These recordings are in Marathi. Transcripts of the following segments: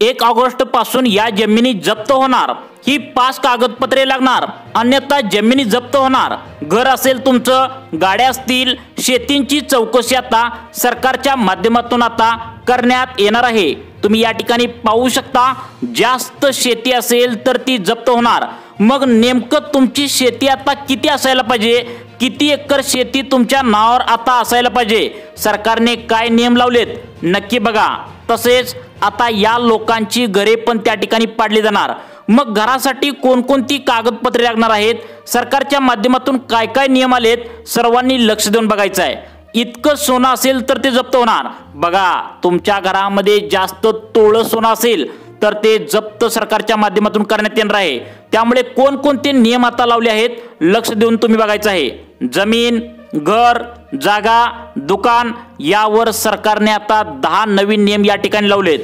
1 ऑगस्ट पासून या जमिनी जप्त होणार। ही 5 कागदपत्रे लागणार, अन्यथा जमिनी जप्त होणार। घर असेल तुमचं, गाड्या असतील, शेतींची चौकशी आता सरकारच्या माध्यमातून आता करण्यात येणार आहे। तुम्ही या ठिकाणी पाहू शकता, जास्त शेती असेल तर ती जप्त होणार। मग नेमकं तुमची शेती आता किती असायला पाहिजे, किती एकर शेती तुमच्या नावावर आता असायला पाहिजे, सरकारने काय नियम लावलेत नक्की बघा। तसेच आता या लोकांची घरे पण त्या ठिकाणी पाडली जाणार। मग घरासाठी कोणकोणती कागदपत्रे लागणार आहेत, सरकारच्या माध्यमातून काय काय नियम आलेत, सर्वांनी लक्ष देऊन बघायचं आहे। इतकं सोनं असेल तर ते जप्त होणार। बघा, तुमच्या घरामध्ये जास्त तोळ सोनं असेल तर ते जप्त सरकारच्या माध्यमातून करण्यात येणार आहे। त्यामुळे कोणकोणते नियम आता लावले आहेत लक्ष देऊन तुम्ही बघायचं आहे। जमीन, घर, जागा, दुकान यावर सरकारने आता 10 नवीन नियम या ठिकाणी लावलेत।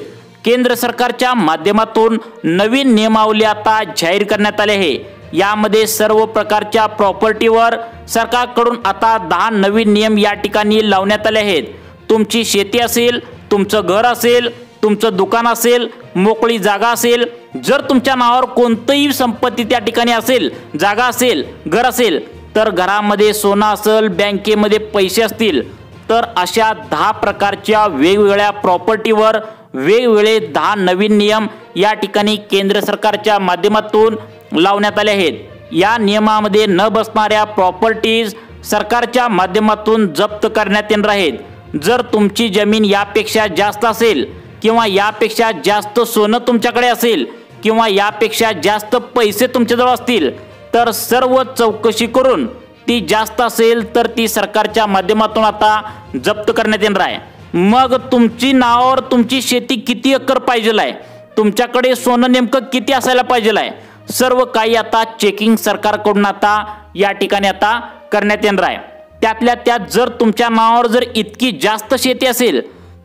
केंद्र सरकारच्या माध्यमातून नवीन नियमावली आता जाहीर करण्यात आले आहे। यामध्ये सर्व प्रकारच्या प्रॉपर्टीवर सरकारकडून आता 10 नवीन नियम या ठिकाणी लावण्यात आले आहेत। तुमची शेती असेल, तुमचं घर असेल, तुमचं दुकान असेल, मोकळी जागा असेल, जर तुमच्या नावावर कोणतीही संपत्ती त्या ठिकाणी असेल, जागा असेल, घर असेल, तर घरामध्ये सोनं असेल, बँकेमध्ये पैसे असतील, तर अशा 10 प्रकारच्या वेगवेगळ्या प्रॉपर्टीवर वेगवेगळे 10 नवीन नियम या ठिकाणी केंद्र सरकारच्या माध्यमातून लावण्यात आले आहेत। या नियमामध्ये न बसणाऱ्या प्रॉपर्टीज सरकारच्या माध्यमातून जप्त करण्यात येणार आहेत। जर तुमची जमीन यापेक्षा जास्त असेल किंवा यापेक्षा जास्त सोनं तुमच्याकडे असेल किंवा यापेक्षा जास्त पैसे तुमच्याजवळ असतील, तर सर्व चौकशी करून ती जास्त असेल तर ती सरकारच्या माध्यमातून आता जप्त करण्यात येणार आहे। मग तुमची नावावर तुमची शेती किती एकर पाहिजे आहे, तुमच्याकडे सोनं नेमकं किती असायला पाहिजे आहे, सर्व काही आता चेकिंग सरकारकडून आता या ठिकाणी आता करण्यात येणार आहे। त्यातल्या त्यात जर तुमच्या नावावर जर इतकी जास्त शेती असेल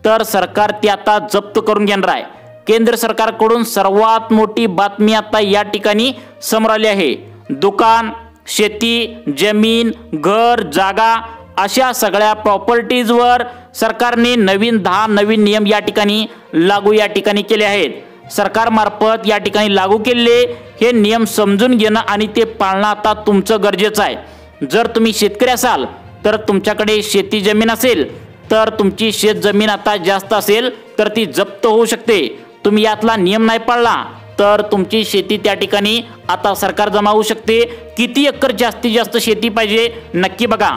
तर सरकार ती आता जप्त करून घेणार आहे। केंद्र सरकारकडून सर्वात मोठी बातमी आता या ठिकाणी समोर आली आहे। दुकान, शेती, जमीन, घर, जागा अशा सगळ्या प्रॉपर्टीजवर सरकारने 10 नवीन नियम या ठिकाणी लागू या ठिकाणी केले आहेत। सरकारमार्फत या ठिकाणी लागू केलेले हे नियम समजून घेणं आणि ते पाळणं आता तुमचं गरजेचं आहे। जर तुम्ही शेतकरी असाल तर तुमच्याकडे शेती जमीन असेल तर तुमची शेत जमीन आता जास्त असेल तर ती जप्त होऊ शकते। तुम्ही यातला नियम नाही पाळला तर तुमची शेती त्या ठिकाणी आता सरकार जमा होऊ शकते। किती एकर जास्तीत जास्त शेती पाहिजे नक्की बघा।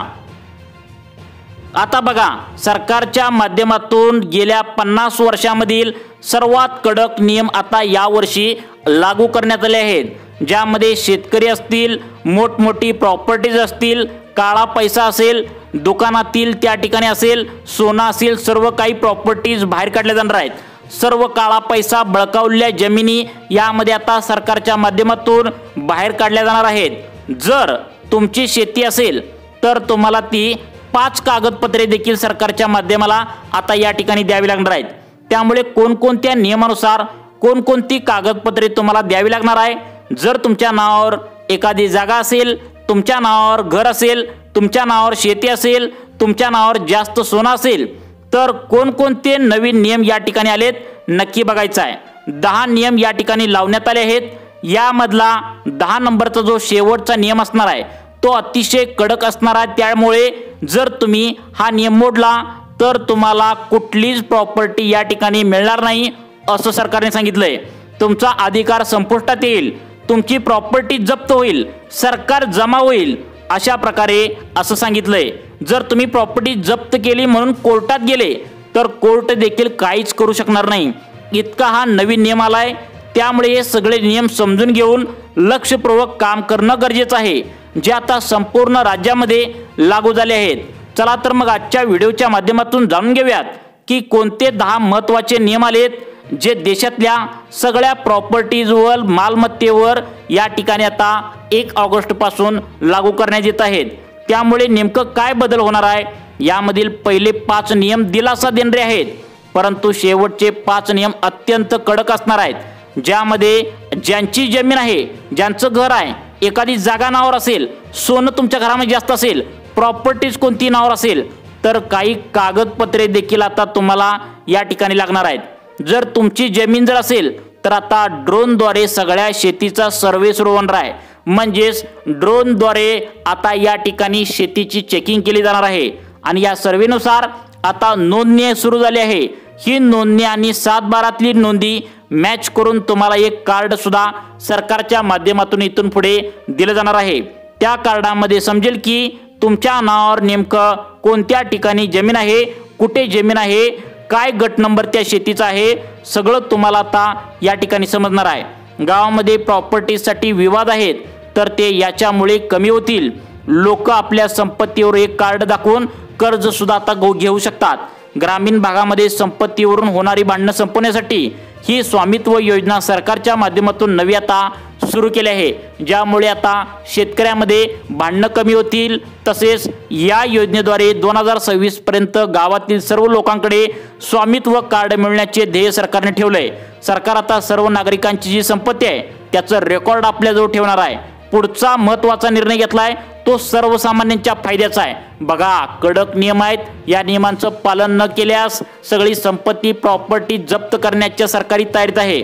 आता बघा, सरकारच्या माध्यमातून गेल्या 50 वर्षांमधील सर्वात कडक नियम आता यावर्षी लागू करण्यात आले आहेत। ज्यामध्ये शेतकरी असतील, मोठमोठी प्रॉपर्टीज असतील, काळा पैसा असेल, दुकानातील त्या ठिकाणी असेल, सोनं असेल, सर्व काही प्रॉपर्टीज बाहेर काढल्या जाणार आहेत। सर्व काळा पैसा, बळकावलेल्या जमिनी यामध्ये आता सरकारच्या माध्यमातून बाहेर काढल्या जाणार आहेत। जर तुमची शेती असेल तर तुम्हाला ती 5 कागदपत्रे देखील सरकारच्या माध्यमाला आता या ठिकाणी द्यावी लागणार आहेत। त्यामुळे कोणकोणत्या नियमानुसार कोणकोणती कागदपत्रे तुम्हाला द्यावी लागणार आहे, जर तुमच्या नावावर एखादी जागा असेल, तुमच्या नावावर घर असेल, तुमच्या नावावर शेती असेल, तुमच्या नावावर जास्त सोनं असेल, तर कोणकोणते नवीन नियम या ठिकाणी आलेत नक्की बघायचं आहे। 10 नियम या ठिकाणी लावण्यात आले आहेत। यामधला 10 नंबरचा जो शेवटचा नियम असणार आहे तो अतिशय कडक असणार आहे। त्यामुळे जर तुम्ही हा नियम मोडला तर तुम्हाला कुठलीच प्रॉपर्टी या ठिकाणी मिळणार नाही असं सरकारने सांगितलंय। तुमचा अधिकार संपुष्टात येईल, तुमची प्रॉपर्टी जप्त होईल, सरकार जमा होईल, अशा प्रकारे असं सांगितलंय। जर तुम्ही प्रॉपर्टी जप्त केली म्हणून कोर्टात गेले तर कोर्ट देखील काहीच करू शकणार नाही। इतका हा नवीन नियम आलाय। त्यामुळे हे सगळे नियम समजून घेऊन लक्षपूर्वक काम करणं गरजेचं आहे, जे आता संपूर्ण राज्यामध्ये लागू झाले आहेत। चला तर मग आजच्या व्हिडिओच्या माध्यमातून जाणून घेऊयात की कोणते 10 महत्त्वाचे नियम आलेत जे देशातल्या सगळ्या प्रॉपर्टीजवर, मालमत्तेवर या ठिकाणी आता 1 ऑगस्ट पासून लागू करण्यात येत आहेत। त्यामुळे नेमकं काय बदल होणार आहे, यामधील पहिले 5 नियम दिलासा देणारे आहेत, परंतु शेवटचे 5 नियम अत्यंत कडक असणार आहेत। ज्यामध्ये ज्यांची जमीन आहे, ज्यांचं घर आहे, एखादी जागा नावावर असेल, सोनं तुमच्या घरामध्ये जास्त असेल, प्रॉपर्टीज कोणती नावावर असेल, तर काही कागदपत्रे देखील आता तुम्हाला या ठिकाणी लागणार आहेत। जर तुमची जमीन जर असेल तर आता ड्रोनद्वारे सगळ्या शेतीचा सर्वे सुरू होणार आहे। म्हणजेच ड्रोनद्वारे आता या ठिकाणी शेतीची चेकिंग केली जाणार आहे आणि या सर्वेनुसार आता नोंदणी सुरू झाली आहे। ही नोंदणी आणि 7/12 नोंदी मॅच करून तुम्हाला एक कार्ड सुद्धा सरकारच्या माध्यमातून इथून पुढे दिलं जाणार आहे। त्या कार्डामध्ये समजेल की तुमच्या नावावर नेमकं कोणत्या ठिकाणी जमीन आहे, कुठे जमीन आहे, काय गट नंबर त्या शेतीचा आहे, सगळं तुम्हाला आता या ठिकाणी समजणार आहे। गावामध्ये प्रॉपर्टीसाठी विवाद आहेत तर ते याच्यामुळे कमी होतील। लोक आपल्या संपत्तीवर एक कार्ड दाखवून कर्ज सुद्धा आता घेऊ शकतात। ग्रामीण भागामध्ये संपत्तीवरून होणारी भांडणं संपवण्यासाठी ही स्वामित्व योजना सरकारच्या माध्यमातून नवी आता सुरू केली आहे, ज्यामुळे आता शेतकऱ्यामध्ये भांडणं कमी होतील। तसेच या योजनेद्वारे 2026 पर्यंत गावातील सर्व लोकांकडे स्वामित्व कार्ड मिळण्याचे ध्येय सरकारने ठेवले। सरकार आता सर्व नागरिकांची जी संपत्ती आहे त्याचं रेकॉर्ड आपल्याजवळ ठेवणार आहे। पुढचा महत्त्वाचा निर्णय घेतलाय तो सर्वसामान्यांच्या फायद्याचा आहे। बघा, कडक नियम आहेत, या नियमांचं पालन न केल्यास सगळी संपत्ती प्रॉपर्टी जप्त करण्याच्या सरकारी तयारीत आहे।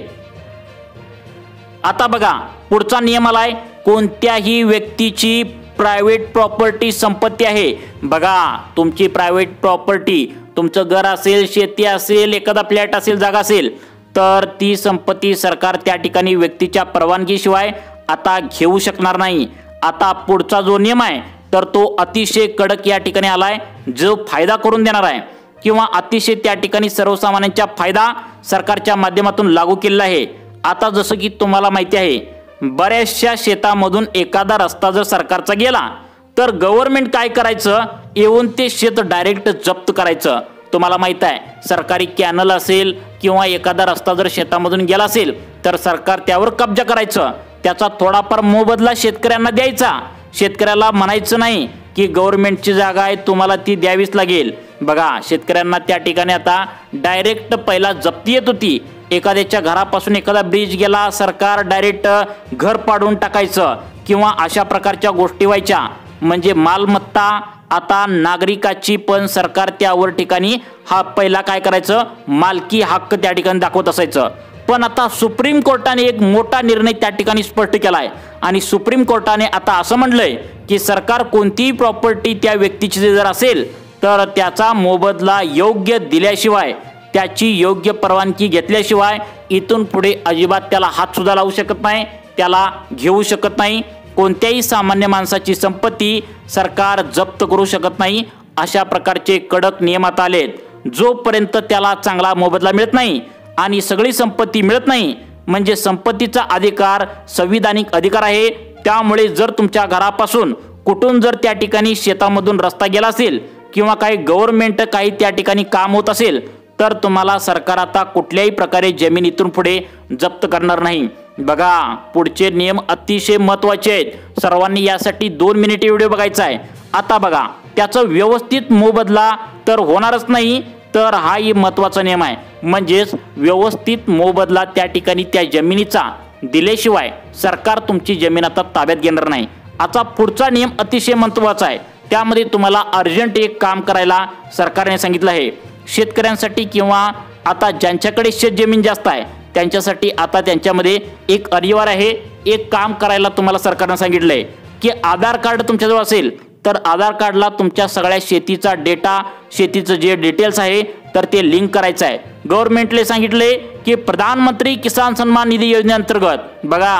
आता बघा, पुढचा नियम आलाय, कोणत्याही व्यक्तीची प्रायव्हेट प्रॉपर्टी संपत्ती आहे। बघा, तुमची प्रायव्हेट प्रॉपर्टी, तुमचं घर असेल, शेती असेल, एखादा फ्लॅट असेल, जागा असेल, तर ती संपत्ती सरकार त्या ठिकाणी व्यक्तीच्या परवानगीशिवाय आता घेऊ शकणार नाही। आता पुढचा जो नियम आहे तर तो अतिशय कडक या ठिकाणी आलाय, जो फायदा करून देणार आहे किंवा अतिशय त्या ठिकाणी सर्वसामान्यांचा फायदा सरकारच्या माध्यमातून लागू केलेला आहे। आता जसं की तुम्हाला माहिती आहे, बऱ्याचशा शेतामधून एखादा रस्ता जर सरकारचा गेला तर गव्हर्नमेंट काय करायचं, येऊन ते शेत डायरेक्ट जप्त करायचं। तुम्हाला माहित आहे, सरकारी कॅनल असेल किंवा एखादा रस्ता जर शेतामधून गेला असेल तर सरकार त्यावर कब्जा करायचं, त्याचा थोडाफार मोबदला शेतकऱ्यांना द्यायचा। शेतकऱ्याला म्हणायचं नाही की गव्हर्नमेंटची जागा आहे तुम्हाला ती द्यावीच लागेल। बघा, शेतकऱ्यांना त्या ठिकाणी आता डायरेक्ट पहिला जप्ती येत होती, एखाद्याच्या घरापासून एखादा ब्रिज गेला सरकार डायरेक्ट घर पाडून टाकायचं किंवा अशा प्रकारच्या गोष्टी व्हायच्या। म्हणजे मालमत्ता आता नागरिकाची पण सरकार त्यावर ठिकाणी हा पहिला काय करायचं, मालकी हक्क त्या ठिकाणी दाखवत असायचं। पण आता सुप्रीम कोर्टाने एक मोठा निर्णय त्या ठिकाणी स्पष्ट केलाय आणि सुप्रीम कोर्टाने आता असं म्हटलंय की सरकार कोणतीही प्रॉपर्टी त्या व्यक्तीची जर असेल तर त्याचा मोबदला योग्य दिल्याशिवाय, त्याची योग्य परवानगी घेतल्याशिवाय इथून पुढे अजिबात त्याला हात सुद्धा लावू शकत नाही, त्याला घेऊ शकत नाही। कोणत्याही सामान्य माणसाची संपत्ती सरकार जप्त करू शकत नाही। अशा प्रकारचे कडक नियम आता आलेत। जोपर्यंत त्याला चांगला मोबदला मिळत नाही आणि सगळी संपत्ती मिळत नाही, म्हणजे संपत्तीचा अधिकार संविधानिक अधिकार आहे। त्यामुळे जर तुमच्या घरापासून कुठून जर त्या ठिकाणी शेतामधून रस्ता गेला असेल किंवा काही गव्हर्नमेंट काही त्या ठिकाणी काम होत असेल तर तुम्हाला सरकार आता कुठल्याही प्रकारे जमीन इथून पुढे जप्त करणार नाही। बघा, पुढचे नियम अतिशय महत्त्वाचे आहेत, सर्वांनी यासाठी 2 मिनिटे व्हिडिओ बघायचा आहे। आता बघा, त्याचा व्यवस्थित मोबदला तर होणारच नाही, तर हाही महत्त्वाचा नियम आहे। म्हणजेच व्यवस्थित मोबदला त्या ठिकाणी त्या जमिनीचा दिल्याशिवाय सरकार तुमची जमीन आता ताब्यात घेणार नाही। आता पुढचा नियम अतिशय महत्त्वाचा आहे, त्यामध्ये तुम्हाला अर्जंट एक काम करायला सरकारने सांगितलं आहे। शेतकऱ्यांसाठी किंवा आता ज्यांच्याकडे शेतजमीन जास्त आहे त्यांच्यासाठी आता त्यांच्यामध्ये एक अनिवार आहे, एक काम करायला तुम्हाला सरकारने सांगितलंय की आधार कार्ड तुमच्याजवळ असेल तर आधार कार्डला तुमच्या सगळ्या शेतीचा डेटा, शेतीचं जे डिटेल्स आहे तर ते लिंक करायचं आहे। गव्हर्नमेंटने सांगितले की प्रधानमंत्री किसान सन्मान निधी योजनेअंतर्गत, बघा,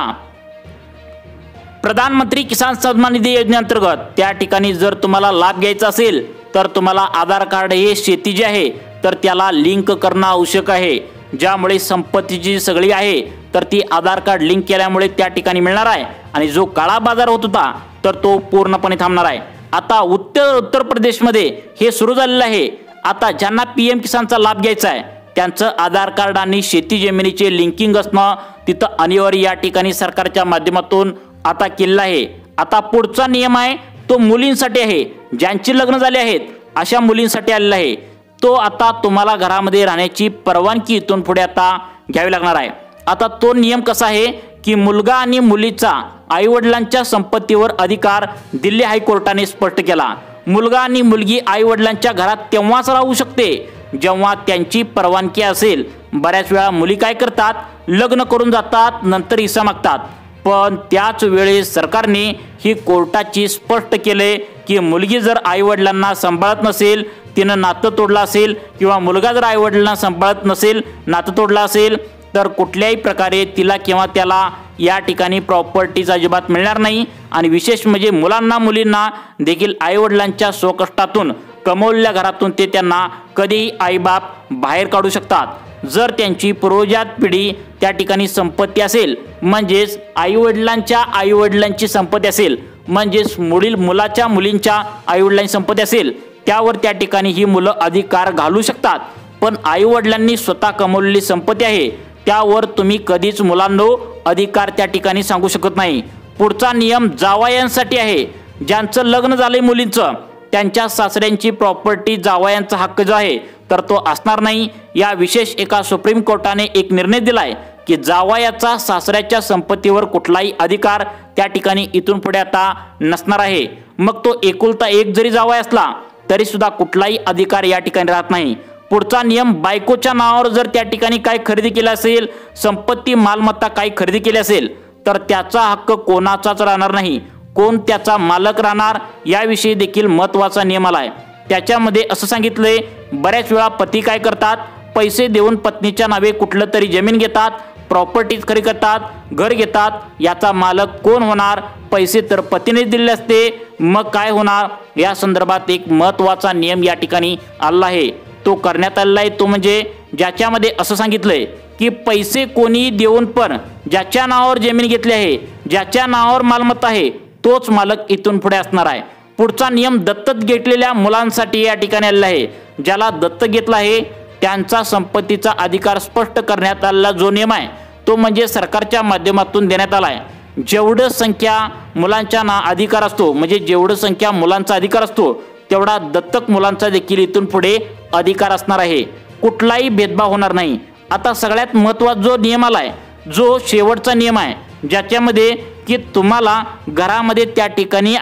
प्रधानमंत्री किसान सन्मान निधी योजनेअंतर्गत त्या ठिकाणी जर तुम्हाला लाभ घ्यायचा असेल तर तुम्हाला आधार कार्ड हे शेती जी आहे तर त्याला लिंक करणं आवश्यक आहे। ज्यामुळे संपत्ती जी सगळी आहे तर ती आधार कार्ड लिंक केल्यामुळे त्या ठिकाणी मिळणार आहे आणि जो काळा बाजार होत होता तर तो पूर्णपणे थांबणार आहे। आता उत्तर प्रदेशमध्ये हे सुरू झालेलं आहे। आता ज्यांना PM किसानचा लाभ घ्यायचा आहे त्यांचं आधार कार्ड आणि शेती जमिनीचे लिंकिंग असणं तिथं अनिवार्य या ठिकाणी सरकारच्या माध्यमातून आता केलेलं आहे। आता पुढचा नियम आहे तो मुलींसाठी आहे, ज्यांची लग्न झाले आहेत अशा मुलींसाठी आलेला आहे। तो आता तुम्हाला घरामध्ये राहण्याची परवानगी इथून पुढे आता घ्यावी लागणार आहे। आता तो नियम कसा आहे की मुलगा आणि मुलीचा आईवडिलांच्या संपत्तीवर अधिकार दिल्ली हायकोर्टाने स्पष्ट केला। मुलगा आणि मुलगी आईवडिलांच्या घरात तेव्हाच राहू शकते जेव्हा त्यांची परवानगी असेल. बऱ्याच वेळा मुली काय करतात, लग्न करून जातात, नंतर हिस्सा मागतात. पण त्याच वेळेस सरकारने ही कोर्टाची स्पष्ट केले की मुलगी जर आईवडिलांना सांभाळत नसेल, तिनं नातं तोडलं असेल, किंवा मुलगा जर आईवडिलांना सांभाळत नसेल, नातं तोडलं असेल, तर कुठल्याही प्रकारे तिला किंवा त्याला या ठिकाणी प्रॉपर्टीज अजिबात मिळणार नाही. आणि विशेष म्हणजे मुलांना मुलींना देखील आईवडिलांच्या स्वकष्टातून कमवलेल्या घरातून ते त्यांना कधीही आईबाप बाहेर काढू शकतात. जर त्यांची पूर्वजात पिढी त्या ठिकाणी संपत्ती असेल, म्हणजेच आईवडिलांची संपत्ती असेल, म्हणजेच मुलाच्या मुलींच्या आईवडिलांची संपत्ती असेल, त्यावर त्या ठिकाणी ही मुलं अधिकार घालू शकतात. पण आईवडिलांनी स्वतः कमवलेली संपत्ती आहे त्यावर तुम्ही कधीच मुलांनो अधिकार त्या ठिकाणी सांगू शकत नाही. पुढचा नियम जावयांसाठी आहे. ज्यांचं लग्न झालंय मुलींचं, त्यांच्या सासऱ्यांची प्रॉपर्टी जावयांचा हक्क जो आहे तर तो असणार नाही. या विशेष एका सुप्रीम कोर्टाने एक निर्णय दिलाय की जावयाचा सासऱ्याच्या संपत्तीवर कुठलाही अधिकार त्या ठिकाणी इथून पुढे आता नसणार आहे. मग तो एकुलता एक जरी जावया असला तरी सुद्धा कुठलाही अधिकार या ठिकाणी राहत नाही. पुढचा नियम, बायकोच्या नावावर जर त्या ठिकाणी काय खरेदी केलं असेल, संपत्ती मालमत्ता काही खरेदी केली असेल, तर त्याचा हक्क कोणाचाच राहणार नाही. कोण त्याचा मालक राहणार याविषयी देखील महत्त्वाचा नियम आलाय. त्याच्यामध्ये असं सांगितलंय, बऱ्याच वेळा पती काय करतात, पैसे देऊन पत्नीच्या नावे कुठलं तरी जमीन घेतात, प्रॉपर्टीज खरेदी करतात, घर घेतात. याचा मालक कोण होणार? पैसे तर पतीने दिले असते, मग काय होणार? या संदर्भात एक महत्त्वाचा नियम या ठिकाणी आला आहे. तो करण्यात आलेला आहे. तो म्हणजे ज्याच्यामध्ये असं सांगितलंय की पैसे कोणी देऊन पण ज्याच्या नावावर जमीन घेतली आहे, ज्याच्या नावावर मालमत्ता आहे, तोच मालक इथून पुढे असणार आहे. पुढचा नियम दत्तक घेतलेल्या मुलांसाठी या ठिकाणी आलेला आहे. ज्याला दत्तक घेतला आहे त्यांचा संपत्तीचा अधिकार स्पष्ट करण्यात आलेला जो नियम आहे तो म्हणजे सरकारच्या माध्यमातून देण्यात आला आहे. जेवढं संख्या मुलांच्या अधिकार असतो, म्हणजे जेवढं संख्या मुलांचा अधिकार असतो तेवढा दत्तक मुलांचा देखील इथून पुढे अधिकार असणार आहे. कुठलाही भेदभाव होणार नाही. आता सगळ्यात महत्त्वाचा जो नियम आलाय, जो शेवटचा नियम आहे, ज्याच्यामध्ये की तुम्हाला घरामध्ये त्या ठिकाणी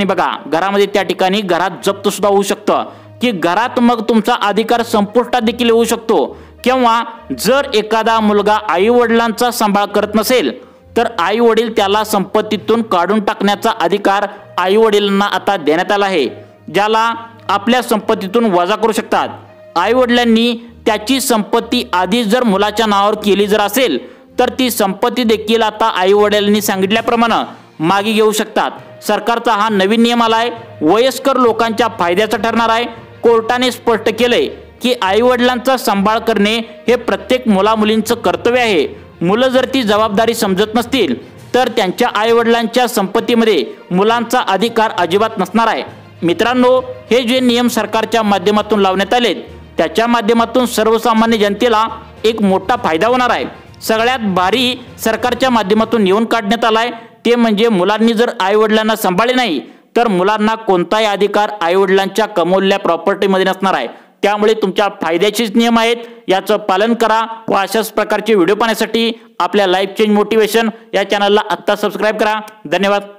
बघा, घरामध्ये त्या ठिकाणी घरात जप्त सुद्धा होऊ शकतं, की घरात मग तुमचा अधिकार संपुष्टात देखील येऊ शकतो. किंवा जर एखादा मुलगा आई वडिलांचा सांभाळ करत नसेल तर आई वडील त्याला संपत्तीतून काढून टाकण्याचा अधिकार आई वडिलांना आता देण्यात आला आहे, ज्याला आपल्या संपत्तीतून वजा करू शकतात. आई वडिलांनी त्याची संपत्ती आधी जर मुलाच्या नावावर केली जर असेल तर ती संपत्ती देखील आता आई वडिलांनी सांगितल्याप्रमाणे मागे घेऊ शकतात. सरकारचा हा नवीन नियम आलाय, वयस्कर लोकांच्या फायद्याचा ठरणार आहे. कोर्टाने स्पष्ट केलंय की आई वडिलांचा सांभाळ करणे हे प्रत्येक मुलामुलींचं कर्तव्य आहे. मुलं जर ती जबाबदारी समजत नसतील तर त्यांच्या आई वडिलांच्या संपत्तीमध्ये मुलांचा अधिकार अजिबात नसणार आहे. मित्रांनो, हे जे नियम सरकारच्या माध्यमातून लावण्यात आलेत त्याच्या माध्यमातून सर्वसामान्य जनतेला एक मोठा फायदा होणार आहे. सगळ्यात भारी सरकारच्या माध्यमातून नियम काढण्यात आलाय ते म्हणजे मुलांनी जर आई वडिलांना सांभाळले नाही तर मुलांना कोणताही अधिकार आई वडिलांच्या कमवलेल्या प्रॉपर्टीमध्ये नसणार आहे. त्यामुळे तुमच्या फायद्याचेच नियम आहेत, याचं पालन करा. व अशाच प्रकारचे व्हिडिओ पाहण्यासाठी आपल्या लाईफ चेंज मोटिवेशन या चॅनलला आत्ता सबस्क्राईब करा. धन्यवाद.